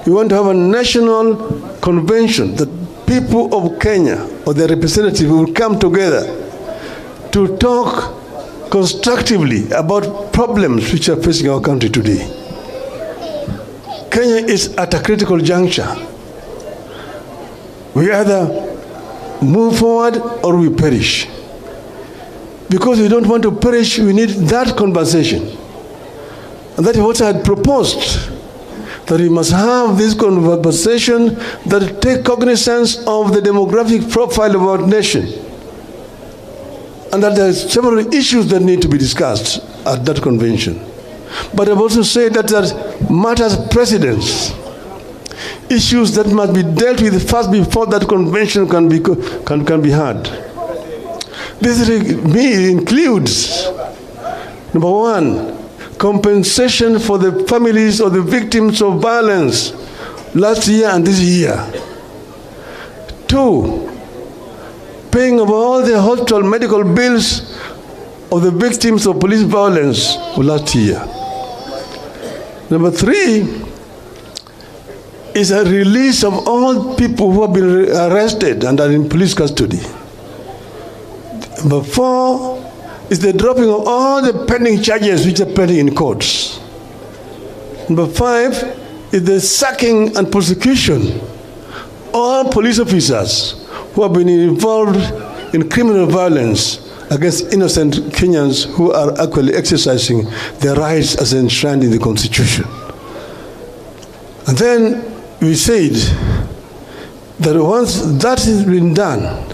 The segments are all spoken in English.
We want to have a national convention that people of Kenya or their representatives will come together to talk constructively about problems which are facing our country today. Kenya is at a critical juncture. We either move forward or we perish. Because we don't want to perish, we need that conversation. And that is what I had proposed, that we must have this conversation that take cognizance of the demographic profile of our nation. And that there are several issues that need to be discussed at that convention. But I've also said that there matters precedence, issues that must be dealt with first before that convention can be had. This includes, number one, compensation for the families of the victims of violence last year and this year. Two, paying of all the hospital medical bills of the victims of police violence of last year. Number three is a release of all people who have been arrested and are in police custody. Number four is the dropping of all the pending charges which are pending in courts. Number five is the sacking and prosecution of all police officers who have been involved in criminal violence against innocent Kenyans who are actually exercising their rights as enshrined in the Constitution. And then we said that once that has been done,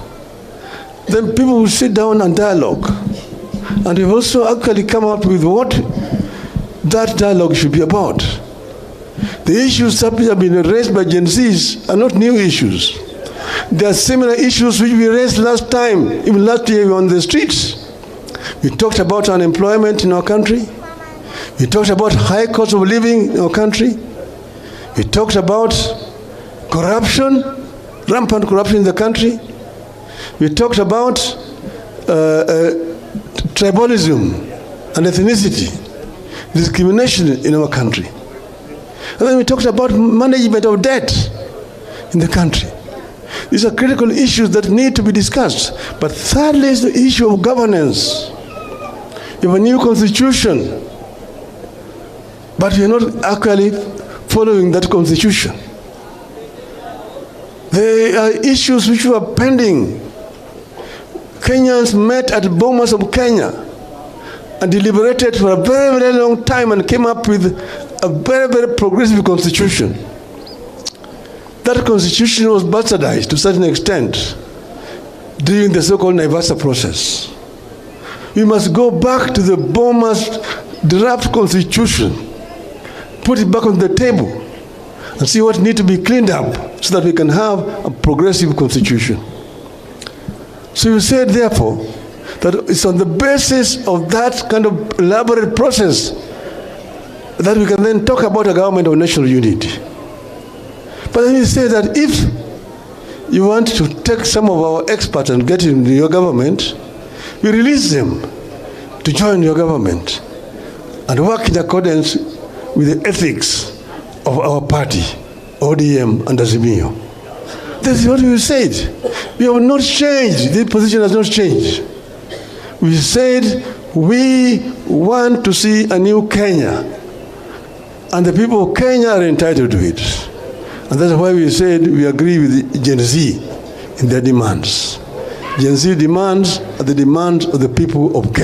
then people will sit down and dialogue. And we've also actually come up with what that dialogue should be about. The issues that have been raised by Gen Zs are not new issues. There are similar issues which we raised last time, even last year we were on the streets. We talked about unemployment in our country. We talked about high cost of living in our country. We talked about corruption, rampant corruption in the country. We talked about tribalism and ethnicity, discrimination in our country. And then we talked about management of debt in the country. These are critical issues that need to be discussed. But thirdly is the issue of governance. You have a new constitution, but you're not actually following that constitution. There are issues which were pending. Kenyans met at Bomas of Kenya and deliberated for a very, very long time and came up with a very, very progressive constitution. That constitution was bastardized to a certain extent during the so-called Naivasha process. We must go back to the Bomas draft constitution, put it back on the table, and see what needs to be cleaned up so that we can have a progressive constitution. So you said, therefore, that it's on the basis of that kind of elaborate process that we can then talk about a government of national unity. But then you say that if you want to take some of our experts and get into your government, you release them to join your government and work in accordance with the ethics of our party, ODM and Azimio. This is what we said. We have not changed. This position has not changed. We said we want to see a new Kenya, and the people of Kenya are entitled to it. And that's why we said we agree with Gen Z in their demands. Gen Z demands are the demands of the people of Kenya.